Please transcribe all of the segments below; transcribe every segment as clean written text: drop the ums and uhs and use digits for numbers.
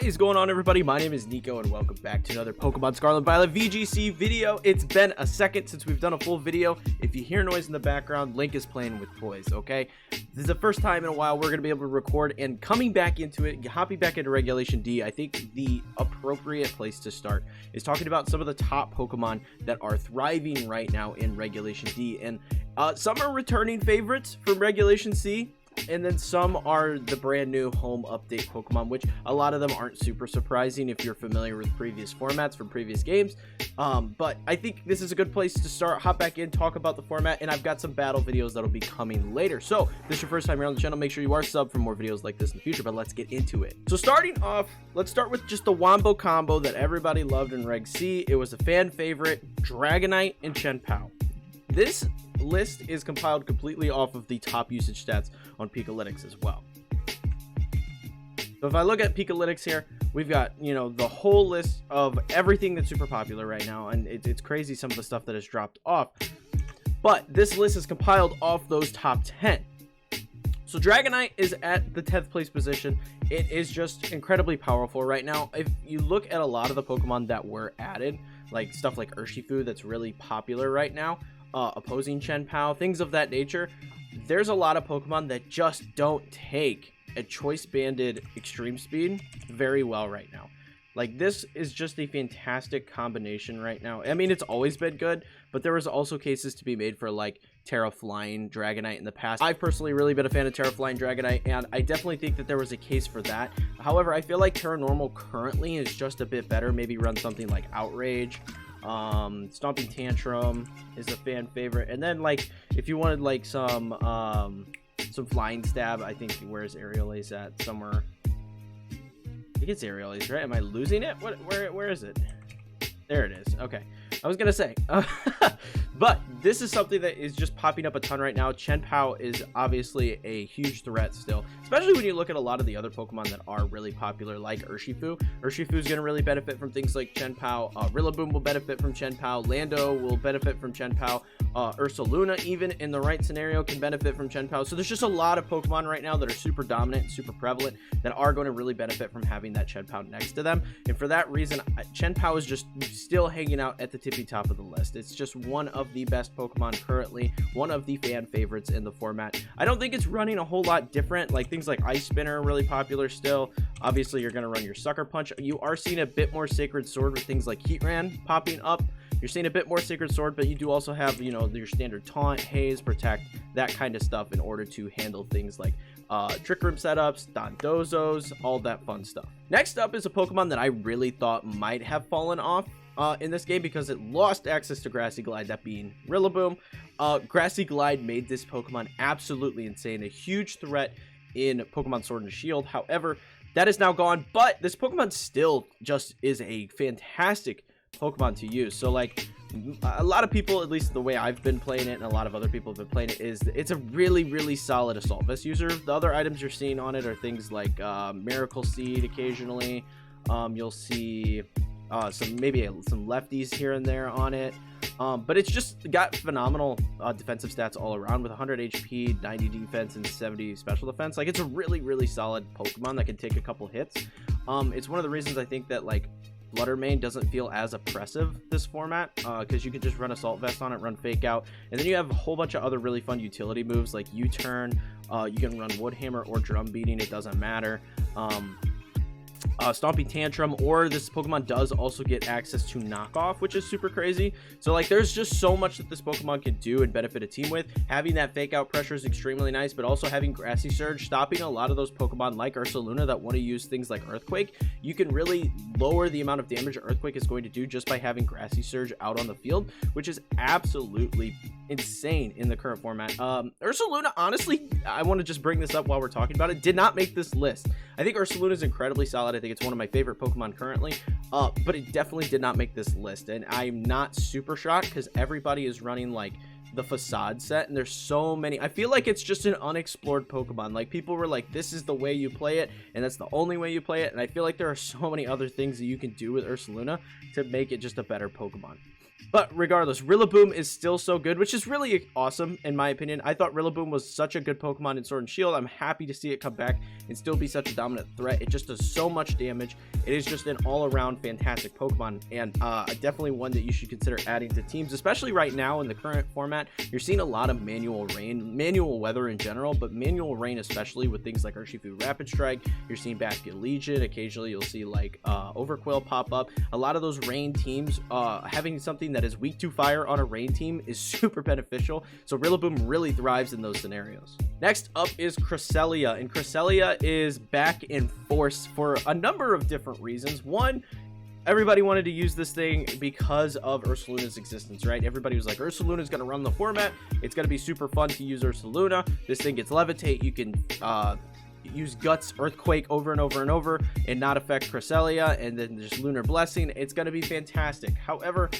What is going on, everybody? My name is Kneeckoh and welcome back to another Pokemon Scarlet and Violet VGC video. It's been a second since we've done a full video. If you hear noise in the background, Link is playing with toys, okay? This is the first time in a while we're going to be able to record, and coming back into it, hopping back into Regulation D, I think the appropriate place to start is talking about some of the top Pokemon that are thriving right now in Regulation D. And some are returning favorites from Regulation C, and then some are the brand new home update Pokemon, which a lot of them aren't super surprising if you're familiar with previous formats from previous games. But I think this is a good place to start, hop back in, talk about the format, and I've got some battle videos that'll be coming later. So if this is your first time here on the channel, make sure you are subbed for more videos like this in the future, but let's get into it. So starting off, let's start with just the Wombo combo that everybody loved in Reg C. It was a fan favorite, Dragonite and Chien-Pao. This list is compiled completely off of the top usage stats on Pikalytics as well. So if I look at Pikalytics here, we've got, you know, the whole list of everything that's super popular right now, and it's crazy some of the stuff that has dropped off. But this list is compiled off those top 10. So Dragonite is at the 10th place position. It is just incredibly powerful right now. If you look at a lot of the Pokemon that were added, like stuff like Urshifu that's really popular right now, opposing Chien-Pao, things of that nature, there's a lot of Pokemon that just don't take a choice banded extreme speed very well right now. Like, this is just a fantastic combination right now. I mean, it's always been good, but there was also cases to be made for like Terra Flying Dragonite in the past. I've personally really been a fan of Terra Flying Dragonite, and I definitely think that there was a case for that. However, I feel like Terra Normal currently is just a bit better. Maybe run something like Outrage. Stomping Tantrum is a fan favorite, and then like if you wanted like some Flying Stab, I think, where's Aerial Ace at? Somewhere, I think it's Aerial Ace, right? Am I losing it? Where is it? There it is. Okay, I was gonna say but this is something that is just popping up a ton right now. Chien-Pao is obviously a huge threat still, especially when you look at a lot of the other Pokemon that are really popular, like Urshifu. Urshifu is going to really benefit from things like Chien-Pao. Rillaboom will benefit from Chien-Pao. Lando will benefit from Chien-Pao. Ursaluna, even in the right scenario, can benefit from Chien-Pao. So there's just a lot of Pokemon right now that are super dominant and super prevalent that are going to really benefit from having that Chien-Pao next to them. And for that reason, Chien-Pao is just still hanging out at the tippy top of the list. It's just one of the best Pokemon currently, one of the fan favorites in the format. I don't think it's running a whole lot different. Like things like Ice Spinner are really popular still. Obviously, you're going to run your Sucker Punch. You are seeing a bit more Sacred Sword with things like Heatran popping up. You're seeing a bit more Sacred Sword, but you do also have, you know, your standard Taunt, Haze, Protect, that kind of stuff in order to handle things like Trick Room setups, Dondozos, all that fun stuff. Next up is a Pokemon that I really thought might have fallen off in this game because it lost access to Grassy Glide, that being Rillaboom. Grassy Glide made this Pokemon absolutely insane, a huge threat in Pokemon Sword and Shield. However, that is now gone, but this Pokemon still just is a fantastic Pokemon to use. So like a lot of people, at least the way I've been playing it and a lot of other people have been playing it, is it's a really solid Assault Vest user. The other items you're seeing on it are things like Miracle Seed occasionally. You'll see some lefties here and there on it, but it's just got phenomenal defensive stats all around with 100 HP, 90 defense, and 70 special defense. Like, it's a really solid Pokemon that can take a couple hits. It's one of the reasons I think that like Fluttermane doesn't feel as oppressive this format, because you can just run Assault Vest on it, run Fake Out, and then you have a whole bunch of other really fun utility moves like U-Turn. You can run Wood Hammer or Drum Beating, it doesn't matter. Stomping Tantrum, or this Pokemon does also get access to Knockoff, which is super crazy. So like there's just so much that this Pokemon can do and benefit a team with. Having that Fake Out pressure is extremely nice, but also having Grassy Surge, stopping a lot of those Pokemon like Ursaluna that want to use things like Earthquake. You can really lower the amount of damage Earthquake is going to do just by having Grassy Surge out on the field, which is absolutely insane in the current format. Ursaluna, honestly, I want to just bring this up while we're talking about it, did not make this list. I think Ursaluna is incredibly solid. I think it's one of my favorite Pokemon currently, but it definitely did not make this list, and I'm not super shocked because everybody is running like the Facade set, and there's so many. I feel like it's just an unexplored Pokemon. Like, people were like, this is the way you play it, and that's the only way you play it, and I feel like there are so many other things that you can do with Ursaluna to make it just a better Pokemon. But regardless, Rillaboom is still so good, which is really awesome in my opinion. I thought Rillaboom was such a good Pokemon in Sword and Shield. I'm happy to see it come back and still be such a dominant threat. It just does so much damage. It is just an all-around fantastic Pokemon, and definitely one that you should consider adding to teams, especially right now in the current format. You're seeing a lot of manual rain, manual weather in general, but manual rain especially with things like Urshifu Rapid Strike. You're seeing Basket Legion. Occasionally you'll see like Overquill pop up. A lot of those rain teams, having something that is weak to fire on a rain team is super beneficial, so Rillaboom really thrives in those scenarios. Next up is Cresselia, and Cresselia is back in force for a number of different reasons. One, everybody wanted to use this thing because of Ursaluna's existence, right? Everybody was like, Ursaluna's going to run the format. It's going to be super fun to use Ursaluna. This thing gets Levitate. You can use Guts, Earthquake over and over and over and not affect Cresselia, and then just Lunar Blessing. It's going to be fantastic. However,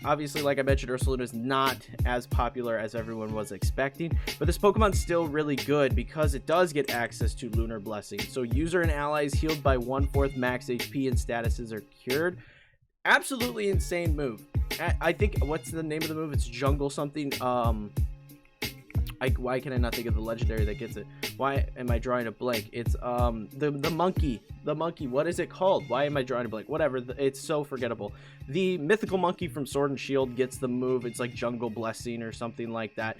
obviously, like I mentioned, Ursaluna is not as popular as everyone was expecting, but this Pokemon's still really good because it does get access to Lunar Blessing. So user and allies healed by 1/4 max HP and statuses are cured. Absolutely insane move. I think, what's the name of the move? It's Jungle something. Why can I not think of the legendary that gets it? Why am I drawing a blank? It's the monkey. The monkey. What is it called? Why am I drawing a blank? Whatever. It's so forgettable. The mythical monkey from Sword and Shield gets the move. It's like Jungle Blessing or something like that.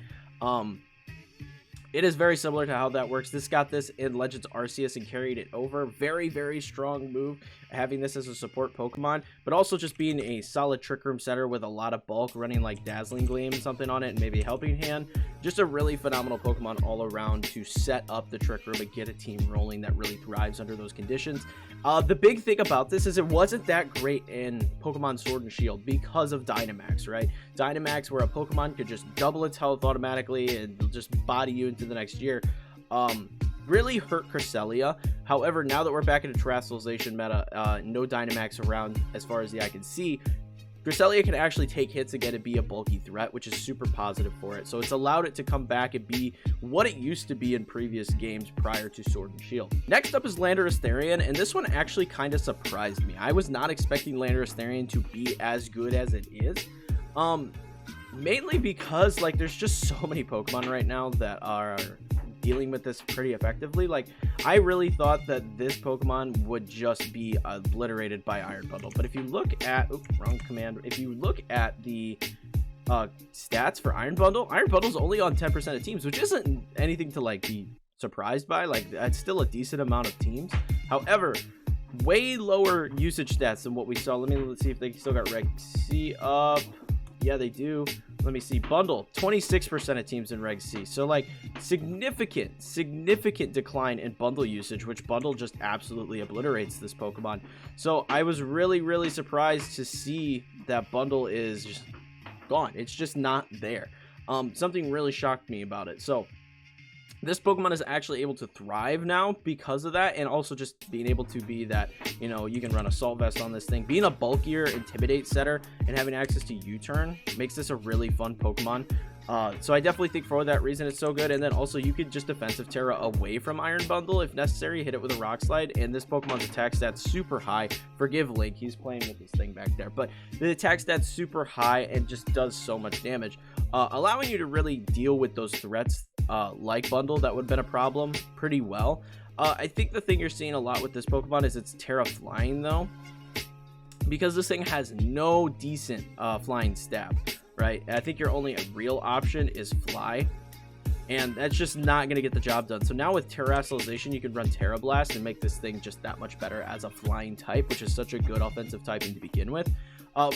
It is very similar to how that works. This got this in Legends Arceus and carried it over. Very, very strong move, having this as a support Pokemon, but also just being a solid Trick Room setter with a lot of bulk, running like Dazzling Gleam, something on it, and maybe Helping Hand. Just a really phenomenal Pokemon all around to set up the Trick Room and get a team rolling that really thrives under those conditions. The big thing about this is it wasn't that great in Pokemon Sword and Shield because of Dynamax, right? Dynamax, where a Pokemon could just double its health automatically and just body you into the next year, really hurt Cresselia. However, now that we're back into Terrestrialization meta, no Dynamax around as far as the eye can see, Cresselia can actually take hits again and be a bulky threat, which is super positive for it. So it's allowed it to come back and be what it used to be in previous games prior to Sword and Shield. Next up is Landorus Therian, and this one actually kind of surprised me. I was not expecting Landorus Therian to be as good as it is. Mainly because like there's just so many Pokemon right now that are dealing with this pretty effectively. Like, I really thought that this Pokemon would just be obliterated by Iron Bundle, but if you look at wrong command, if you look at the stats for Iron Bundle's only on 10% of teams, which isn't anything to like be surprised by. Like, that's still a decent amount of teams. However, way lower usage stats than what we saw. Let's see if they still got Reg C up. Yeah, they do. Let me see. Bundle, 26% of teams in Reg C. So, like, significant decline in Bundle usage, which Bundle just absolutely obliterates this Pokemon. So, I was really surprised to see that Bundle is just gone. It's just not there. Something really shocked me about it. So, this Pokemon is actually able to thrive now because of that, and also just being able to be that, you know, you can run Assault Vest on this thing. Being a bulkier Intimidate setter and having access to U-Turn makes this a really fun Pokemon. So I definitely think for that reason it's so good. And then also you could just Defensive Terra away from Iron Bundle if necessary, hit it with a Rock Slide, and this Pokemon's attack stats super high. Forgive Link, he's playing with this thing back there, but the attack stats super high and just does so much damage, allowing you to really deal with those threats like Bundle that would have been a problem pretty well. I think the thing you're seeing a lot with this Pokemon is it's Terra Flying though, because this thing has no decent flying stab, right? I think your only real option is Fly, and that's just not going to get the job done. So now with Terrestrialization, you can run Terra Blast and make this thing just that much better as a flying type, which is such a good offensive typing to begin with.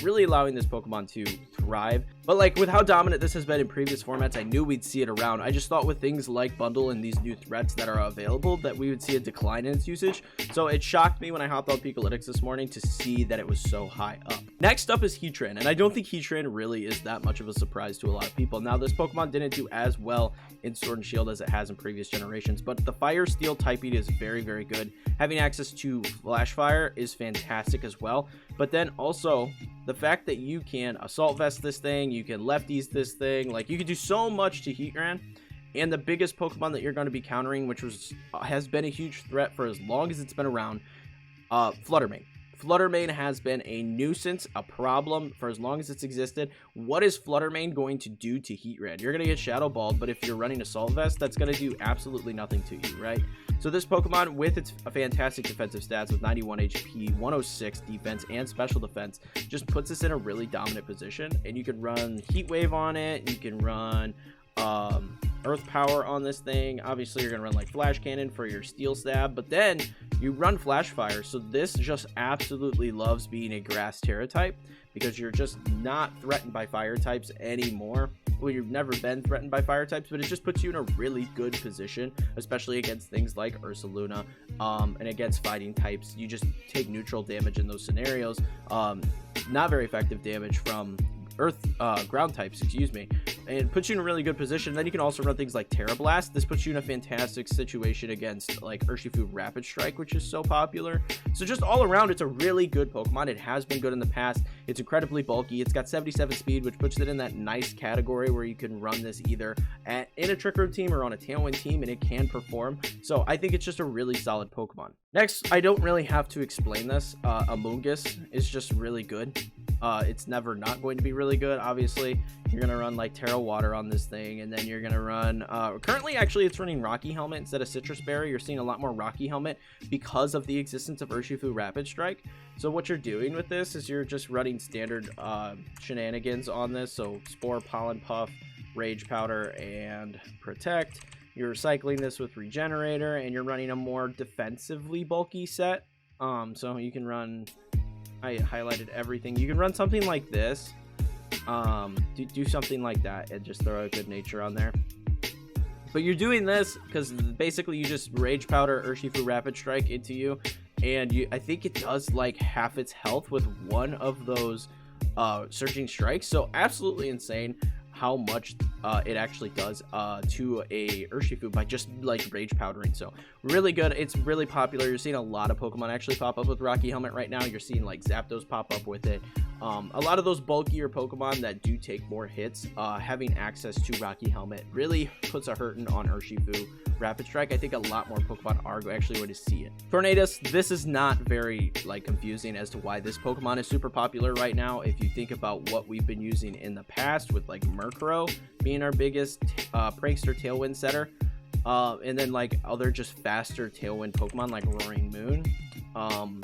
Really allowing this Pokemon to thrive. But like with how dominant this has been in previous formats, I knew we'd see it around. I just thought with things like Bundle and these new threats that are available that we would see a decline in its usage. So it shocked me when I hopped on Pikalytics this morning to see that it was so high up. Next up is Heatran, and I don't think Heatran really is that much of a surprise to a lot of people. Now, this Pokemon didn't do as well in Sword and Shield as it has in previous generations, but the Fire Steel typing is very good. Having access to Flash Fire is fantastic as well. But then also the fact that you can Assault Vest this thing, you can Lefties this thing, like you can do so much to Heatran. And the biggest Pokemon that you're going to be countering, which has been a huge threat for as long as it's been around, Fluttermane. Fluttermane has been a nuisance, a problem for as long as it's existed. What is Fluttermane going to do to Heatran? You're going to get Shadow Balled, but if you're running Assault Vest, that's going to do absolutely nothing to you, right? So this Pokemon, with its fantastic defensive stats with 91 HP, 106 defense, and special defense, just puts us in a really dominant position. And you can run Heat Wave on it. You can run Earth Power on this thing. Obviously, you're going to run like Flash Cannon for your Steel Stab, but then you run Flash Fire. So this just absolutely loves being a Grass Terra type because you're just not threatened by fire types anymore. Well, you've never been threatened by fire types, but it just puts you in a really good position, especially against things like Ursaluna, and against fighting types. You just take neutral damage in those scenarios. Not very effective damage from ground types, excuse me, and it puts you in a really good position. Then you can also run things like Terra Blast. This puts you in a fantastic situation against like Urshifu Rapid Strike, which is so popular. So just all around, it's a really good Pokemon. It has been good in the past. It's incredibly bulky. It's got 77 speed, which puts it in that nice category where you can run this either in a Trick Room team or on a Tailwind team, and it can perform. So I think it's just a really solid Pokemon. Next, I don't really have to explain this. Amoonguss is just really good. It's never not going to be really good. Obviously, you're gonna run like Terra Water on this thing, and then you're gonna run currently actually it's running Rocky Helmet instead of Citrus Berry. You're seeing a lot more Rocky Helmet because of the existence of Urshifu Rapid Strike. So what you're doing with this is you're just running standard shenanigans on this. So Spore, Pollen Puff, Rage Powder, and Protect. You're cycling this with Regenerator, and you're running a more defensively bulky set. So you can run, I highlighted everything. You can run something like this, do something like that, and just throw a good nature on there. But you're doing this because basically you just Rage Powder Urshifu Rapid Strike into you, and I think it does like half its health with one of those Surging Strikes. So absolutely insane how much it actually does to a Urshifu by just like Rage Powdering. So really good. It's really popular. You're seeing a lot of Pokemon actually pop up with Rocky Helmet right now. You're seeing like Zapdos pop up with it. A lot of those bulkier Pokemon that do take more hits, having access to Rocky Helmet really puts a hurting on Urshifu Rapid Strike. I think a lot more Pokemon are actually going to see it. Tornadus, this is not very like confusing as to why this Pokemon is super popular right now. If you think about what we've been using in the past with like Murkrow being our biggest prankster Tailwind setter, and then like other just faster Tailwind Pokemon like Roaring Moon.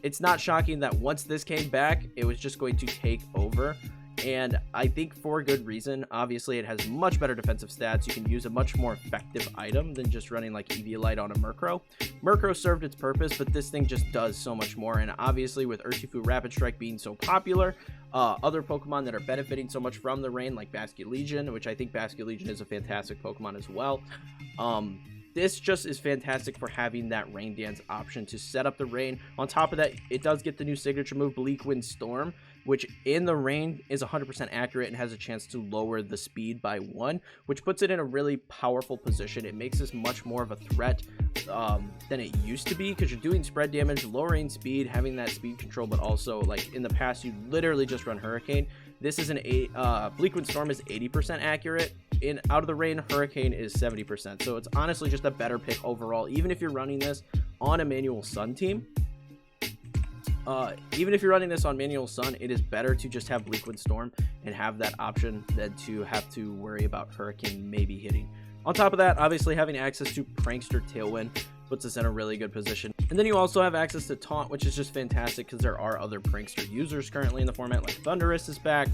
It's not shocking that once this came back, it was just going to take over. And I think for good reason. Obviously, it has much better defensive stats. You can use a much more effective item than just running like Eviolite on a Murkrow. Murkrow served its purpose, but this thing just does so much more. And obviously, with Urshifu Rapid Strike being so popular, other Pokemon that are benefiting so much from the rain, like Basculegion, which I think Basculegion is a fantastic Pokemon as well. This just is fantastic for having that Rain Dance option to set up the rain. On top of that, it does get the new signature move, Bleak Wind Storm, which in the rain is 100% accurate and has a chance to lower the speed by 1, which puts it in a really powerful position. It makes this much more of a threat than it used to be, because you're doing spread damage, lowering speed, having that speed control, but also like in the past, you literally just run Hurricane. This is Bleak Wind Storm is 80% accurate. In Out of the Rain, Hurricane is 70%. So it's honestly just a better pick overall, even if you're running this on a Manual Sun team. Even if you're running this on Manual Sun, it is better to just have Bleak Wind Storm and have that option than to have to worry about Hurricane maybe hitting. On top of that, obviously having access to Prankster Tailwind puts us in a really good position. And then you also have access to Taunt, which is just fantastic because there are other Prankster users currently in the format, like Thundurus is back.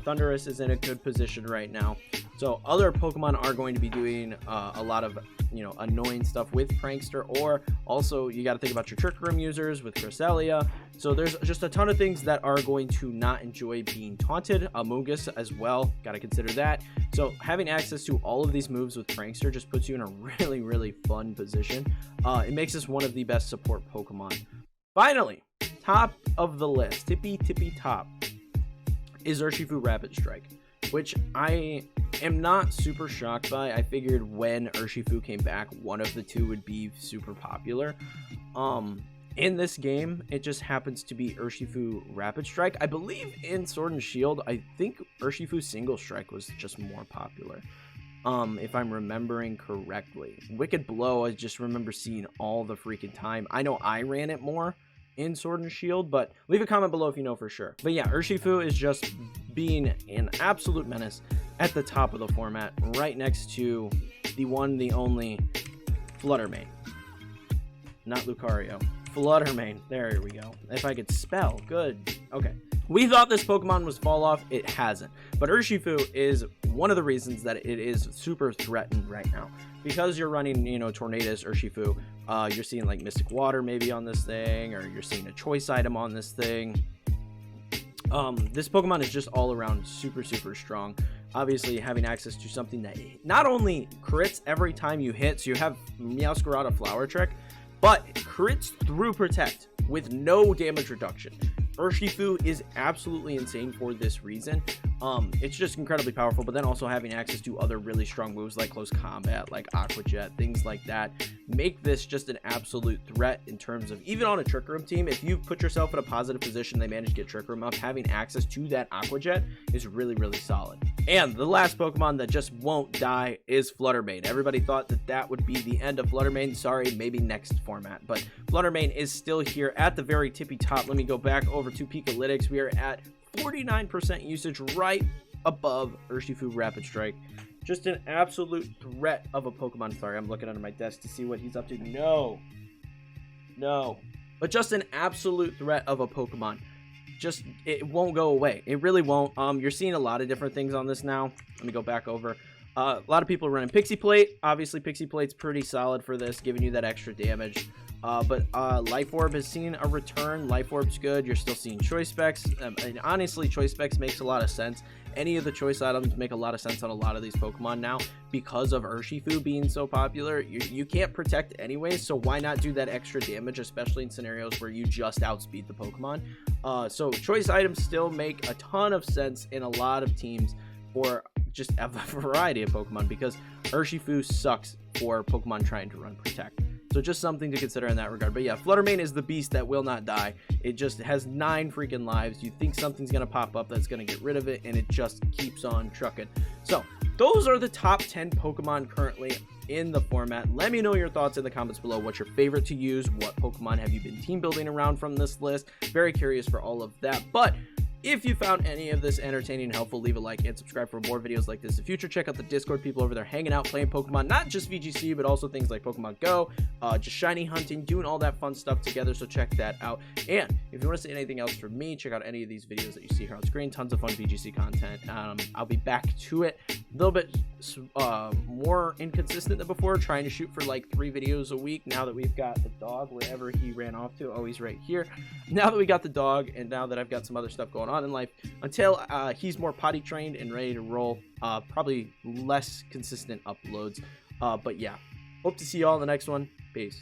Thundurus is in a good position right now. So other Pokemon are going to be doing a lot of, annoying stuff with Prankster, or also you got to think about your Trick Room users with Cresselia. So there's just a ton of things that are going to not enjoy being taunted. Amoonguss as well, got to consider that. So having access to all of these moves with Prankster just puts you in a really, really fun position. It makes this one of the best support Pokemon. Finally, top of the list, tippy top, is Urshifu Rapid Strike, which I am not super shocked by. I figured when Urshifu came back, one of the two would be super popular. In this game, it just happens to be Urshifu Rapid Strike. I believe in Sword and Shield, I think Urshifu Single Strike was just more popular, if I'm remembering correctly. Wicked Blow, I just remember seeing all the freaking time. I know I ran it more, in Sword and Shield, but leave a comment below if you know for sure. But yeah, Urshifu is just being an absolute menace at the top of the format, right next to the one, the only Fluttermane. Not Lucario. Fluttermane. There we go. If I could spell. Good. Okay. We thought this Pokemon was fall off. It hasn't. But Urshifu is one of the reasons that it is super threatened right now. Because you're running, you know, Tornadus, Urshifu, you're seeing like Mystic Water maybe on this thing, or you're seeing a choice item on this thing. This Pokemon is just all around super, super strong. Obviously, having access to something that not only crits every time you hit, so you have Meowscarada Flower Trick, but crits through Protect with no damage reduction. Urshifu is absolutely insane for this reason. It's just incredibly powerful, but then also having access to other really strong moves like Close Combat, like Aqua Jet, things like that, make this just an absolute threat in terms of, even on a Trick Room team, if you put yourself in a positive position, they manage to get Trick Room up, having access to that Aqua Jet is really, really solid. And the last Pokemon that just won't die is Fluttermane. Everybody thought that that would be the end of Fluttermane. Sorry, maybe next format, but Fluttermane is still here at the very tippy top. Let me go back over to Pikalytics. We are at 49% usage, right above Urshifu Rapid Strike. Just an absolute threat of a Pokemon. Sorry, I'm looking under my desk to see what he's up to. No. But just an absolute threat of a Pokemon. Just, it won't go away. It really won't. You're seeing a lot of different things on this now. Let me go back over. A lot of people are running Pixie Plate. Obviously, Pixie Plate's pretty solid for this, giving you that extra damage. But Life Orb has seen a return. Life Orb's good. You're still seeing Choice Specs. And honestly, Choice Specs makes a lot of sense. Any of the choice items make a lot of sense on a lot of these Pokemon now because of Urshifu being so popular. You can't protect anyway, so why not do that extra damage, especially in scenarios where you just outspeed the Pokemon. So choice items still make a ton of sense in a lot of teams for just a variety of Pokemon, because Urshifu sucks for Pokemon trying to run Protect. So just something to consider in that regard. But yeah, Fluttermane is the beast that will not die. It just has 9 freaking lives. You think something's going to pop up that's going to get rid of it, and it just keeps on trucking. So those are the top 10 Pokemon currently in the format. Let me know your thoughts in the comments below. What's your favorite to use? What Pokemon have you been team building around from this list? Very curious for all of that. But if you found any of this entertaining and helpful, leave a like and subscribe for more videos like this in the future. Check out the Discord, people over there hanging out, playing Pokemon, not just VGC, but also things like Pokemon Go, just shiny hunting, doing all that fun stuff together, so check that out. And if you want to see anything else from me, check out any of these videos that you see here on screen. Tons of fun VGC content. I'll be back to it a little bit more inconsistent than before, trying to shoot for like 3 videos a week now that we've got the dog wherever he ran off to. Oh, he's right here. Now that we got the dog, and now that I've got some other stuff going on in life, until he's more potty trained and ready to roll, probably less consistent uploads. But yeah, hope to see y'all in the next one. Peace.